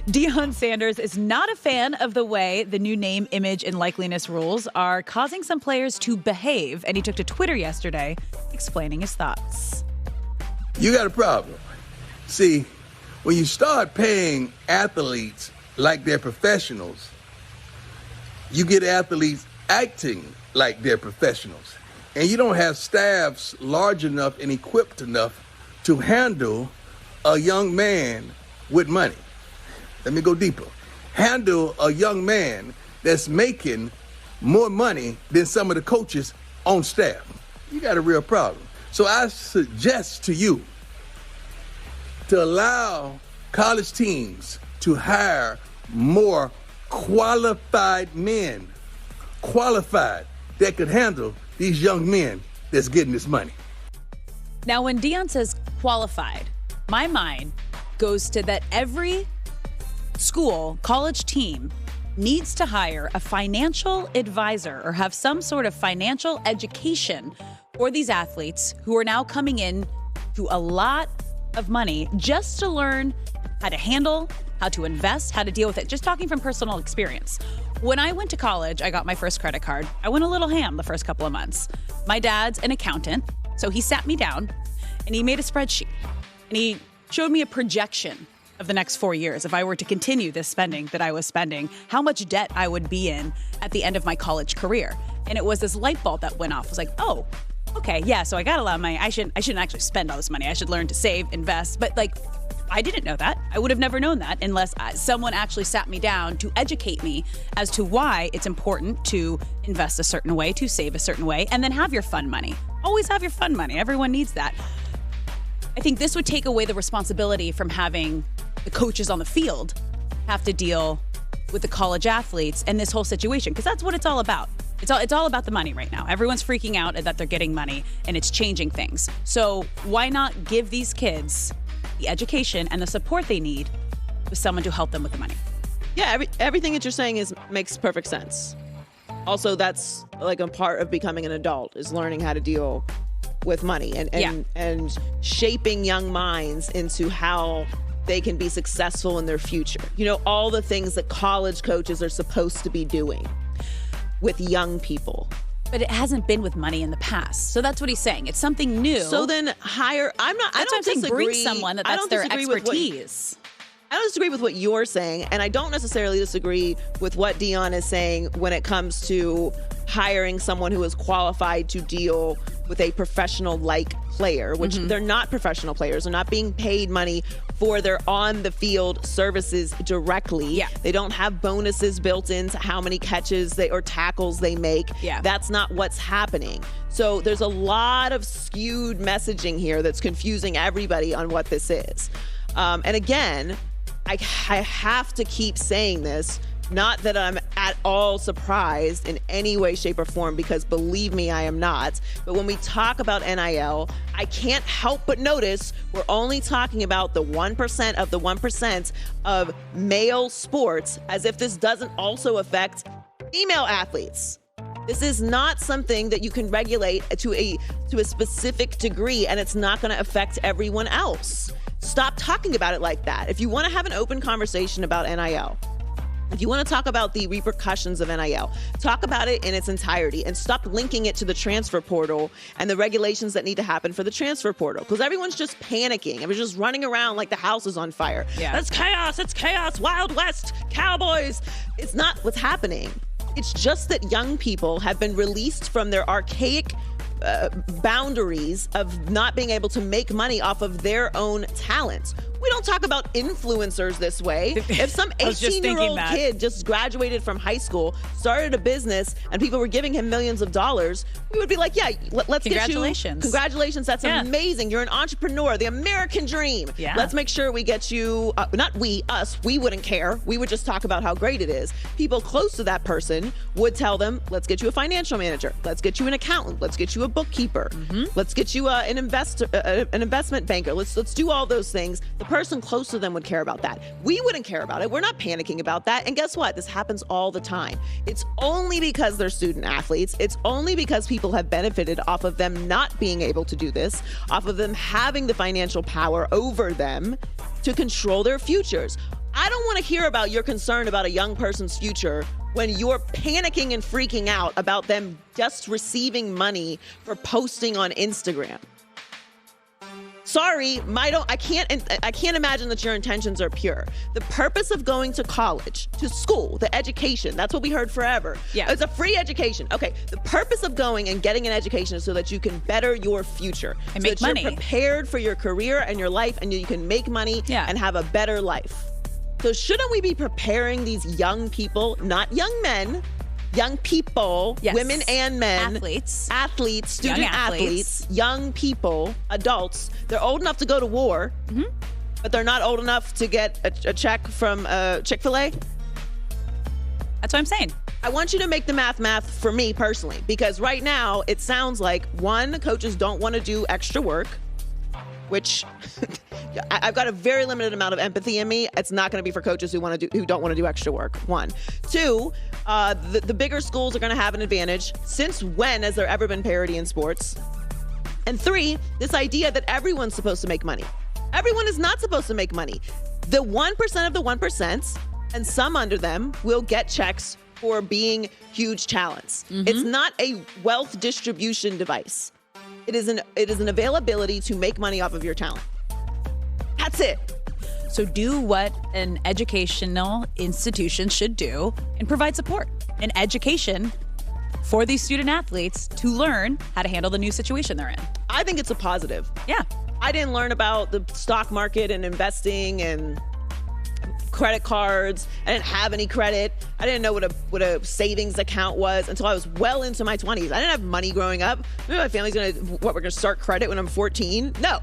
Deion Sanders is not a fan of the way the new name, image, and likeliness rules are causing some players to behave, and he took to Twitter yesterday explaining his thoughts. You got a problem. See, when you start paying athletes like they're professionals, you get athletes acting like they're professionals. And you don't have staffs large enough and equipped enough to handle a young man with money. Let me go deeper. Handle a young man that's making more money than some of the coaches on staff. You got a real problem. So I suggest to you to allow college teams to hire more qualified men, that could handle these young men that's getting this money. Now, when Deion says qualified, my mind goes to that every school, college team needs to hire a financial advisor or have some sort of financial education for these athletes who are now coming in to a lot of money just to learn how to handle, how to invest, how to deal with it. Just talking from personal experience. When I went to college, I got my first credit card. I went a little ham the first couple of months. My dad's an accountant, so he sat me down and he made a spreadsheet and he showed me a projection of the next 4 years. If I were to continue this spending that I was spending, how much debt I would be in at the end of my college career. And it was this light bulb that went off. I was like, oh, okay, yeah, so I got a lot of money. I shouldn't actually spend all this money. I should learn to save, invest. But I didn't know that. I would have never known that unless someone actually sat me down to educate me as to why it's important to invest a certain way, to save a certain way, and then have your fun money. Always have your fun money. Everyone needs that. I think this would take away the responsibility from having the coaches on the field have to deal with the college athletes and this whole situation, because that's what it's all about. It's all about the money right now. Everyone's freaking out that they're getting money and it's changing things. So why not give these kids the education and the support they need with someone to help them with the money? Yeah, everything that you're saying makes perfect sense. Also, that's like a part of becoming an adult, is learning how to deal with money and shaping young minds into how they can be successful in their future. You know, all the things that college coaches are supposed to be doing with young people. But it hasn't been with money in the past. So that's what he's saying. It's something new. So then hire, I don't disagree. Bring someone that's their expertise. I don't disagree with what you're saying, and I don't necessarily disagree with what Deion is saying when it comes to hiring someone who is qualified to deal with a professional-like player, which they're not professional players. They're not being paid money for their on-the-field services directly. Yeah. They don't have bonuses built into how many catches or tackles they make. Yeah. That's not what's happening. So there's a lot of skewed messaging here that's confusing everybody on what this is. And again, I have to keep saying this, not that I'm at all surprised in any way, shape, or form, because believe me, I am not. But when we talk about NIL, I can't help but notice we're only talking about the 1% of the 1% of male sports, as if this doesn't also affect female athletes. This is not something that you can regulate to a specific degree, and it's not going to affect everyone else. Stop talking about it like that. If you want to have an open conversation about NIL, if you want to talk about the repercussions of NIL, talk about it in its entirety and stop linking it to the transfer portal and the regulations that need to happen for the transfer portal, because everyone's just panicking. Everyone's just running around like the house is on fire. Yeah. That's chaos. It's chaos. Wild West. Cowboys. It's not what's happening. It's just that young people have been released from their archaic boundaries of not being able to make money off of their own talents. We don't talk about influencers this way. If some 18-year-old kid just graduated from high school, started a business, and people were giving him millions of dollars, we would be like, yeah, let's get you. Congratulations. That's amazing. You're an entrepreneur, the American dream. Yeah. Let's make sure we get you, not we, us, we wouldn't care. We would just talk about how great it is. People close to that person would tell them, let's get you a financial manager. Let's get you an accountant. Let's get you a bookkeeper. Let's get you an investment banker. Let's do all those things. The person close to them would care about that. We wouldn't care about it. We're not panicking about that. And guess what? This happens all the time. It's only because they're student athletes. It's only because people have benefited off of them not being able to do this, off of them having the financial power over them to control their futures. I don't want to hear about your concern about a young person's future when you're panicking and freaking out about them just receiving money for posting on Instagram. Sorry, I can't imagine that your intentions are pure. The purpose of going to college, to school, the education, that's what we heard forever. Yeah. It's a free education. Okay, the purpose of going and getting an education is so that you can better your future. And so make that money. You're prepared for your career and your life, and you can make money and have a better life. So shouldn't we be preparing these young people, not young men, young people, women and men, athletes, student athletes, young people, adults. They're old enough to go to war, but they're not old enough to get a check from Chick-fil-A. That's what I'm saying. I want you to make the math for me personally, because right now it sounds like, one, coaches don't want to do extra work, which I've got a very limited amount of empathy in me. It's not going to be for coaches who don't want to do extra work. One. Two, the bigger schools are going to have an advantage. Since when has there ever been parity in sports? And three, this idea that everyone's supposed to make money. Everyone is not supposed to make money. The 1% of the 1%, and some under them, will get checks for being huge talents. It's not a wealth distribution device. It is an availability to make money off of your talent. That's it. So do what an educational institution should do and provide support and education for these student athletes to learn how to handle the new situation they're in. I think it's a positive. Yeah. I didn't learn about the stock market and investing and credit cards. I didn't have any credit. I didn't know what a savings account was until I was well into my 20s. I didn't have money growing up. Maybe my family's we're going to start credit when I'm 14. No,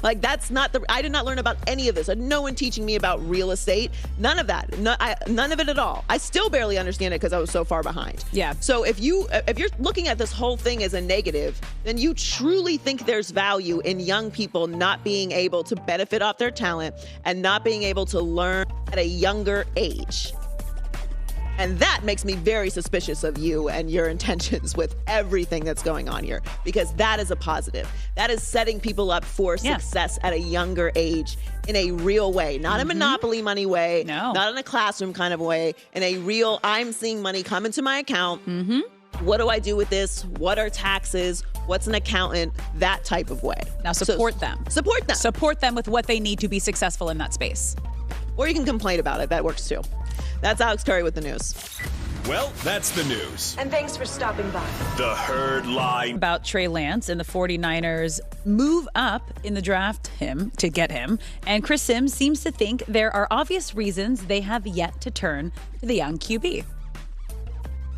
like that's not I did not learn about any of this. I had no one teaching me about real estate. None of that. None of it at all. I still barely understand it because I was so far behind. Yeah. So if you're looking at this whole thing as a negative, then you truly think there's value in young people not being able to benefit off their talent and not being able to learn at a younger age. And that makes me very suspicious of you and your intentions with everything that's going on here, because that is a positive. That is setting people up for success at a younger age in a real way, not a monopoly money way, not in a classroom kind of way, in a real, I'm seeing money come into my account. What do I do with this? What are taxes? What's an accountant? That type of way. Now support them. Support them. Support them with what they need to be successful in that space. Or you can complain about it. That works too. That's Alex Curry with the news. Well, that's the news. And thanks for stopping by. The Herd line. About Trey Lance and the 49ers move up in the draft to get him. And Chris Sims seems to think there are obvious reasons they have yet to turn to the young QB.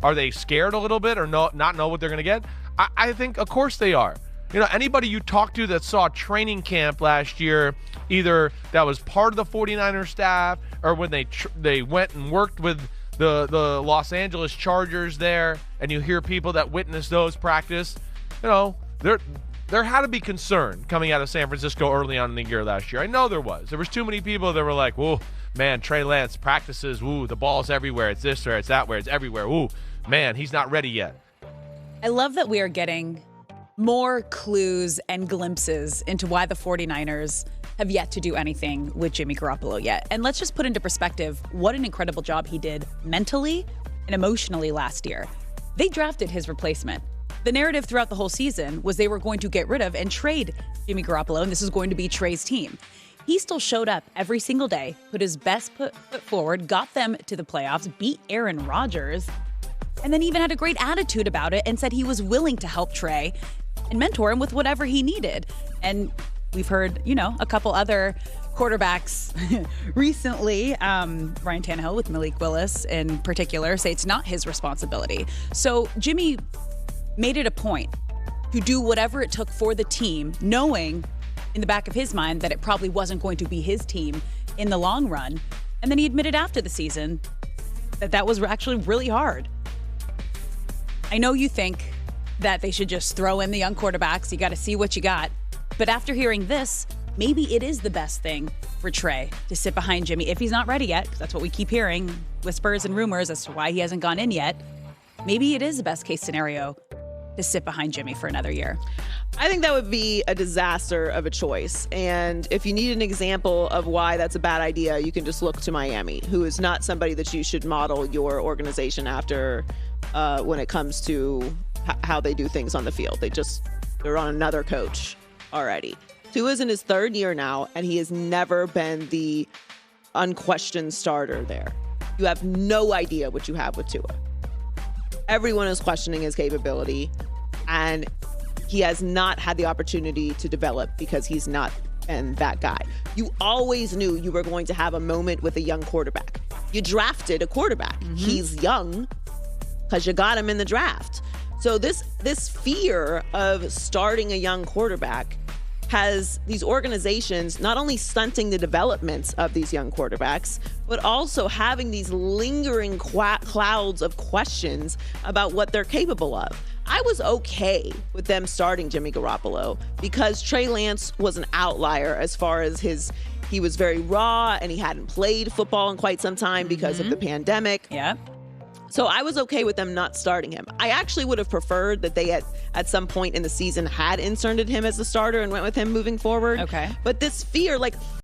Are they scared a little bit or not know what they're going to get? I think, of course they are. You know, anybody you talk to that saw training camp last year, either that was part of the 49ers staff or when they went and worked with the Los Angeles Chargers there, and you hear people that witnessed those practice, you know, there had to be concern coming out of San Francisco early on in the year last year. I know there was. There was too many people that were like, whoa, man, Trey Lance practices, woo, the ball's everywhere. It's this or it's that where it's everywhere. Woo, man, he's not ready yet. I love that we are getting more clues and glimpses into why the 49ers have yet to do anything with Jimmy Garoppolo yet. And let's just put into perspective what an incredible job he did mentally and emotionally last year. They drafted his replacement. The narrative throughout the whole season was they were going to get rid of and trade Jimmy Garoppolo, and this is going to be Trey's team. He still showed up every single day, put his best foot forward, got them to the playoffs, beat Aaron Rodgers, and then even had a great attitude about it and said he was willing to help Trey and mentor him with whatever he needed. And we've heard, a couple other quarterbacks recently, Ryan Tannehill with Malik Willis in particular, say it's not his responsibility. So Jimmy made it a point to do whatever it took for the team, knowing in the back of his mind that it probably wasn't going to be his team in the long run. And then he admitted after the season that was actually really hard. I know you think that they should just throw in the young quarterbacks. You got to see what you got. But after hearing this, maybe it is the best thing for Trey to sit behind Jimmy if he's not ready yet, because that's what we keep hearing, whispers and rumors as to why he hasn't gone in yet. Maybe it is the best case scenario to sit behind Jimmy for another year? I think that would be a disaster of a choice. And if you need an example of why that's a bad idea, you can just look to Miami, who is not somebody that you should model your organization after when it comes to how they do things on the field. They're on another coach already. Tua's in his third year now, and he has never been the unquestioned starter there. You have no idea what you have with Tua. Everyone is questioning his capability, and he has not had the opportunity to develop because he's not been that guy. You always knew you were going to have a moment with a young quarterback. You drafted a quarterback. He's young because you got him in the draft. So this fear of starting a young quarterback has these organizations not only stunting the development of these young quarterbacks, but also having these lingering clouds of questions about what they're capable of. I was okay with them starting Jimmy Garoppolo because Trey Lance was an outlier as far as he was very raw and he hadn't played football in quite some time because of the pandemic. Yeah. So I was okay with them not starting him. I actually would have preferred that they at some point in the season had inserted him as the starter and went with him moving forward. Okay. But this fear, like